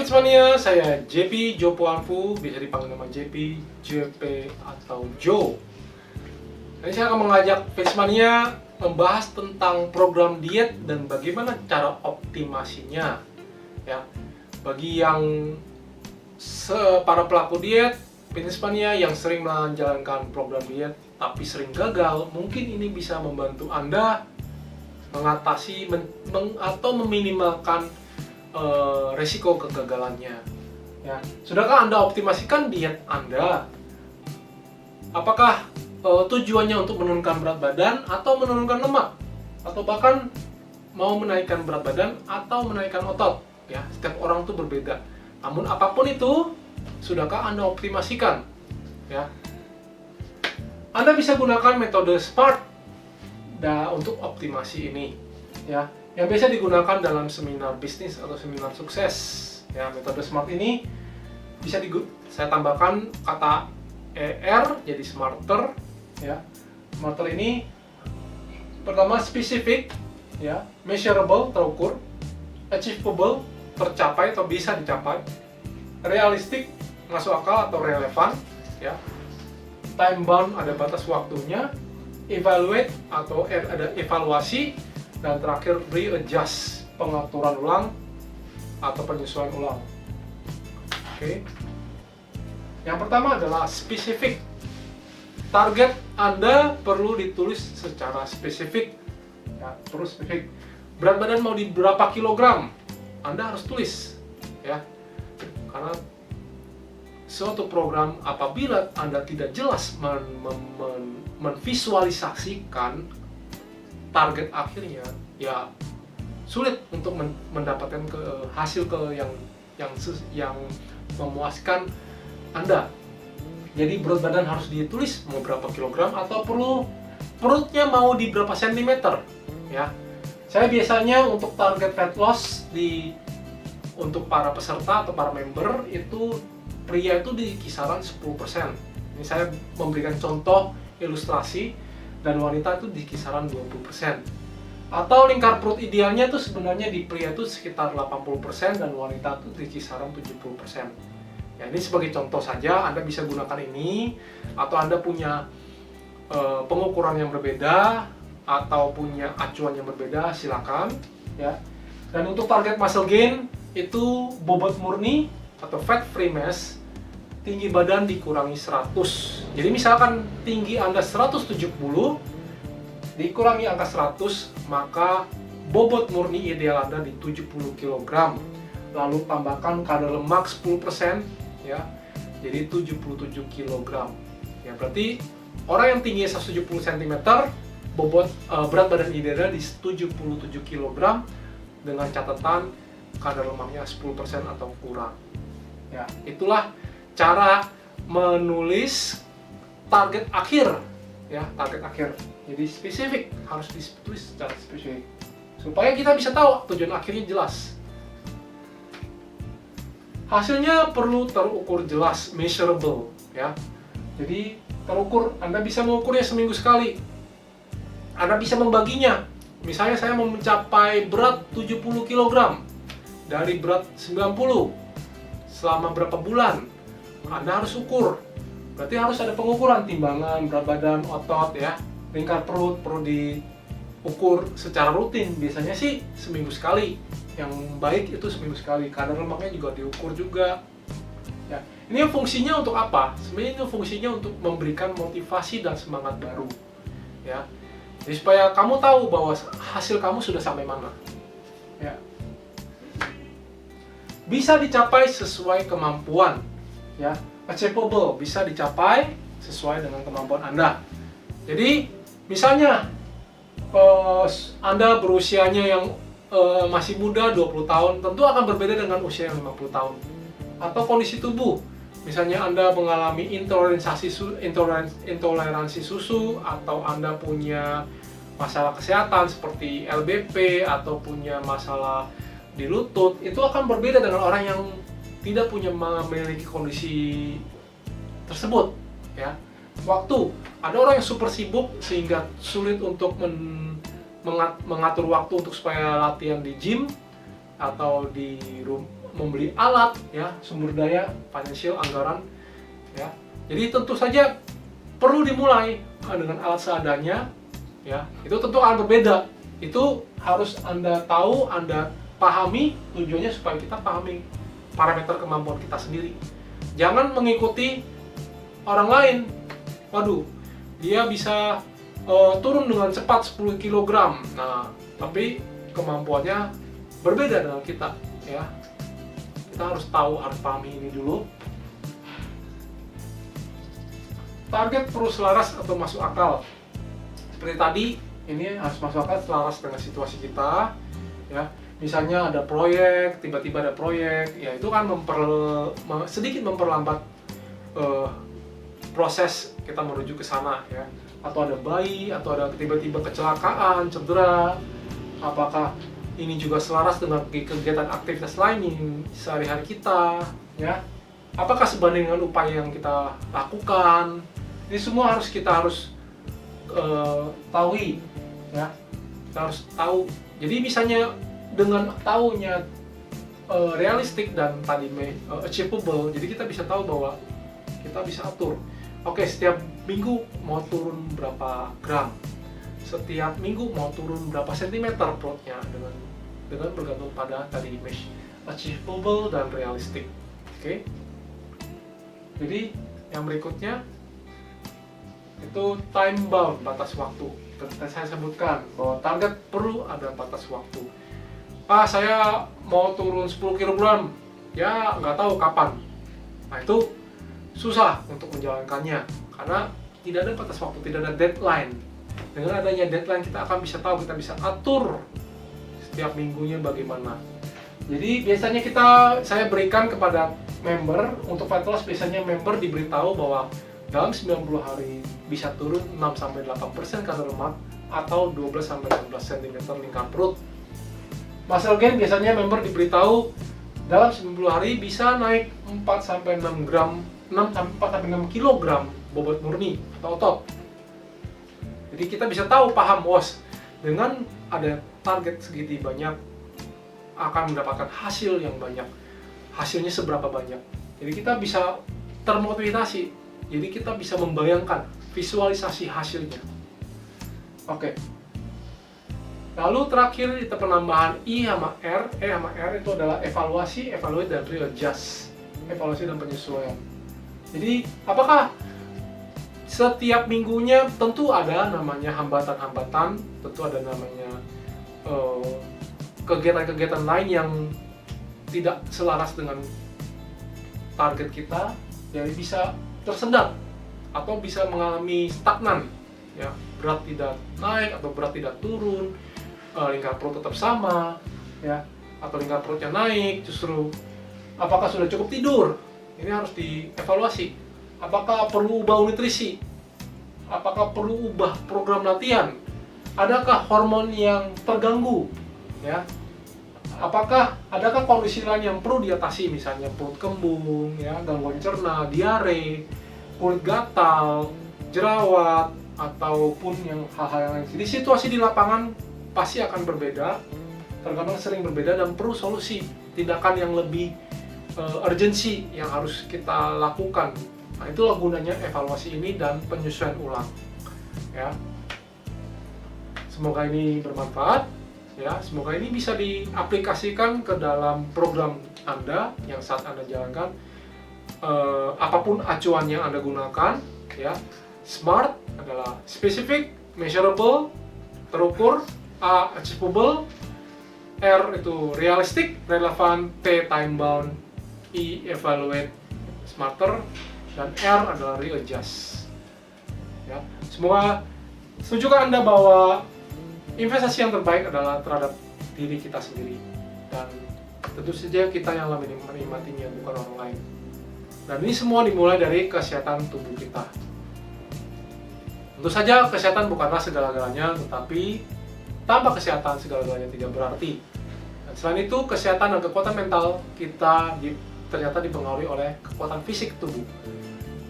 Fitsmania, saya JP Jopo Anfu, bisa dipanggil nama JP, JP, atau Joe. Jadi saya akan mengajak Fitsmania membahas tentang program diet dan bagaimana cara optimasinya. Ya, bagi yang para pelaku diet, Fitsmania yang sering menjalankan program diet tapi sering gagal, mungkin ini bisa membantu Anda mengatasi atau meminimalkan resiko kegagalannya. Ya, sudahkah Anda optimasikan diet Anda? Apakah tujuannya untuk menurunkan berat badan atau menurunkan lemak, atau bahkan mau menaikkan berat badan atau menaikkan otot? Ya, setiap orang itu berbeda. Namun apapun itu, sudahkah Anda optimasikan? Ya, Anda bisa gunakan metode SMART untuk optimasi ini. Ya, yang biasa digunakan dalam seminar bisnis atau seminar sukses. Ya, metode SMART ini bisa saya tambahkan kata ER jadi smarter. Ya, smarter ini pertama spesifik, ya, measurable terukur, achievable tercapai atau bisa dicapai, realistic masuk akal atau relevan, ya, time bound ada batas waktunya, evaluate atau ada evaluasi, dan terakhir readjust pengaturan ulang atau penyesuaian ulang. Oke. Yang pertama adalah spesifik. Target Anda perlu ditulis secara spesifik. Ya, perlu spesifik. Berat badan mau di berapa kilogram? Anda harus tulis, ya. Karena suatu program apabila Anda tidak jelas memvisualisasikan target akhirnya, ya sulit untuk mendapatkan hasil yang memuaskan Anda. Jadi berat badan harus ditulis mau berapa kilogram, atau perutnya mau di berapa sentimeter, ya. Saya biasanya untuk target fat loss untuk para peserta atau para member itu, pria itu di kisaran 10%. Ini saya memberikan contoh ilustrasi, dan wanita itu di kisaran 20%. Atau lingkar perut idealnya itu sebenarnya di pria itu sekitar 80% dan wanita itu di kisaran 70%. Ya, ini sebagai contoh saja, Anda bisa gunakan ini, atau Anda punya pengukuran yang berbeda atau punya acuan yang berbeda, silakan, ya. Dan untuk target muscle gain itu bobot murni atau fat free mass, tinggi badan dikurangi 100. Jadi misalkan tinggi Anda 170 dikurangi angka 100, maka bobot murni ideal Anda di 70 kg. Lalu tambahkan kadar lemak 10%, ya. Jadi 77 kg. Ya, berarti orang yang tinggi 170 cm, berat badan ideal di 77 kg dengan catatan kadar lemaknya 10% atau kurang. Ya, itulah cara menulis target akhir, ya, target akhir. Jadi spesifik, harus ditulis secara spesifik supaya kita bisa tahu tujuan akhirnya jelas. Hasilnya perlu terukur jelas, measurable, ya. Jadi terukur, Anda bisa mengukurnya seminggu sekali. Anda bisa membaginya. Misalnya saya mau mencapai berat 70 kg dari berat 90 selama berapa bulan. Anda harus ukur. Berarti harus ada pengukuran timbangan, berat badan, otot, ya. Lingkar perut perlu diukur secara rutin. Biasanya sih seminggu sekali. Yang baik itu seminggu sekali. Kadar lemaknya juga diukur juga. Ya. Ini fungsinya untuk apa? Sebenarnya ini fungsinya untuk memberikan motivasi dan semangat baru. Ya. Jadi supaya kamu tahu bahwa hasil kamu sudah sampai mana. Ya. Bisa dicapai sesuai kemampuan. Ya, achievable, bisa dicapai sesuai dengan kemampuan Anda. Jadi, misalnya Anda berusianya yang masih muda, 20 tahun, tentu akan berbeda dengan usia yang 50 tahun. Atau kondisi tubuh, misalnya Anda mengalami intoleransi susu, atau Anda punya masalah kesehatan seperti LBP, atau punya masalah di lutut, itu akan berbeda dengan orang yang tidak memiliki kondisi tersebut, ya. Waktu, ada orang yang super sibuk sehingga sulit untuk mengatur waktu untuk supaya latihan di gym atau di membeli alat, ya, sumber daya, financial, anggaran, ya. Jadi tentu saja perlu dimulai dengan alat seadanya, ya. Itu tentu akan berbeda. Itu harus Anda tahu, Anda pahami, tujuannya supaya kita pahami parameter kemampuan kita sendiri. Jangan mengikuti orang lain. Waduh, dia bisa turun dengan cepat 10 kg. Nah, tapi kemampuannya berbeda dengan kita, ya. Kita harus tahu, harus pahami ini dulu. Target perlu selaras atau masuk akal. Seperti tadi, ini harus masuk akal, selaras dengan situasi kita, ya. Misalnya ada proyek, tiba-tiba ada proyek, ya itu kan sedikit memperlambat proses kita menuju ke sana, ya. Atau ada bayi, atau ada tiba-tiba kecelakaan, cedera. Apakah ini juga selaras dengan kegiatan aktivitas lain sehari-hari kita, ya? Apakah sebanding dengan upaya yang kita lakukan? Ini semua kita harus tahu, ya. Kita harus tahu. Jadi misalnya dengan tahunya realistik dan tadi achievable, jadi kita bisa tahu bahwa kita bisa atur. Oke, setiap minggu mau turun berapa gram, setiap minggu mau turun berapa sentimeter perutnya, dengan bergantung pada tadi image achievable dan realistik. Oke. Jadi yang berikutnya itu time bound, batas waktu. Seperti saya sebutkan bahwa target perlu ada batas waktu. Saya mau turun 10 kg, ya nggak tahu kapan. Nah, itu susah untuk menjalankannya karena tidak ada batas waktu, tidak ada deadline. Dengan adanya deadline kita akan bisa tahu, kita bisa atur setiap minggunya bagaimana. Jadi biasanya saya berikan kepada member, untuk fat loss biasanya member diberitahu bahwa dalam 90 hari bisa turun 6-8% kadar lemak atau 12-16 cm lingkar perut. Muscle gain biasanya member diberitahu dalam 90 hari bisa naik 4-6 gram, 4-6 kg bobot murni atau otot. Jadi kita bisa tahu, paham, dengan ada target segitu banyak akan mendapatkan hasil yang banyak. Hasilnya seberapa banyak. Jadi kita bisa termotivasi. Jadi kita bisa membayangkan, visualisasi hasilnya. Oke. Lalu terakhir kita penambahan I sama R. E sama R itu adalah evaluasi, evaluate, dan readjust. Evaluasi dan penyesuaian. Jadi apakah setiap minggunya tentu ada namanya hambatan-hambatan, tentu ada namanya kegiatan-kegiatan lain yang tidak selaras dengan target kita, jadi bisa tersendat atau bisa mengalami stagnan, ya, berat tidak naik atau berat tidak turun, lingkar perut tetap sama, ya, atau lingkar perutnya naik justru. Apakah sudah cukup tidur? Ini harus dievaluasi. Apakah perlu ubah nutrisi? Apakah perlu ubah program latihan? Adakah hormon yang terganggu? Ya, adakah kondisi lain yang perlu diatasi, misalnya perut kembung, ya, gangguan cerna, diare, kulit gatal, jerawat, ataupun hal-hal yang lain. Jadi situasi di lapangan pasti akan berbeda, terkadang sering berbeda dan perlu solusi, tindakan yang lebih urgensi yang harus kita lakukan. Nah, itulah gunanya evaluasi ini dan penyesuaian ulang. Ya, semoga ini bermanfaat. Ya, semoga ini bisa diaplikasikan ke dalam program Anda yang saat Anda jalankan. Apapun acuan yang Anda gunakan, ya. SMART adalah specific, measurable, terukur, A achievable, R itu realistic, relevant, T time bound, I evaluate, smarter, dan R adalah readjust. Ya, semoga setujukah Anda bahwa investasi yang terbaik adalah terhadap diri kita sendiri, dan tentu saja kita yang lebih menikmatinya, bukan orang lain. Dan ini semua dimulai dari kesehatan tubuh kita. Tentu saja kesehatan bukanlah segala-galanya, tetapi tanpa kesehatan segala-galanya tidak berarti. Dan selain itu, kesehatan dan kekuatan mental kita ternyata dipengaruhi oleh kekuatan fisik tubuh.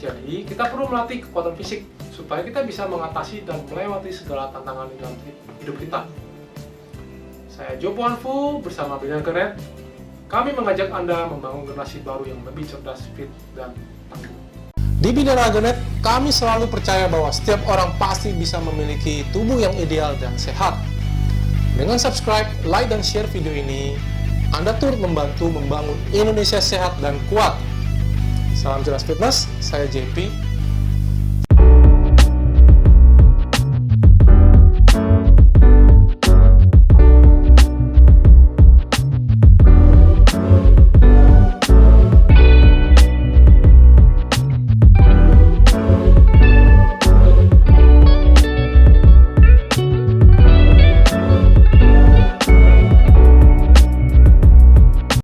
Jadi kita perlu melatih kekuatan fisik supaya kita bisa mengatasi dan melewati segala tantangan dalam hidup kita. Saya Joe Puanfu bersama Brilliant Connect. Kami mengajak Anda membangun generasi baru yang lebih cerdas, fit, dan tangguh. Di Bidara Genet, kami selalu percaya bahwa setiap orang pasti bisa memiliki tubuh yang ideal dan sehat. Dengan subscribe, like, dan share video ini, Anda turut membantu membangun Indonesia sehat dan kuat. Salam Jelas Fitness, saya JP.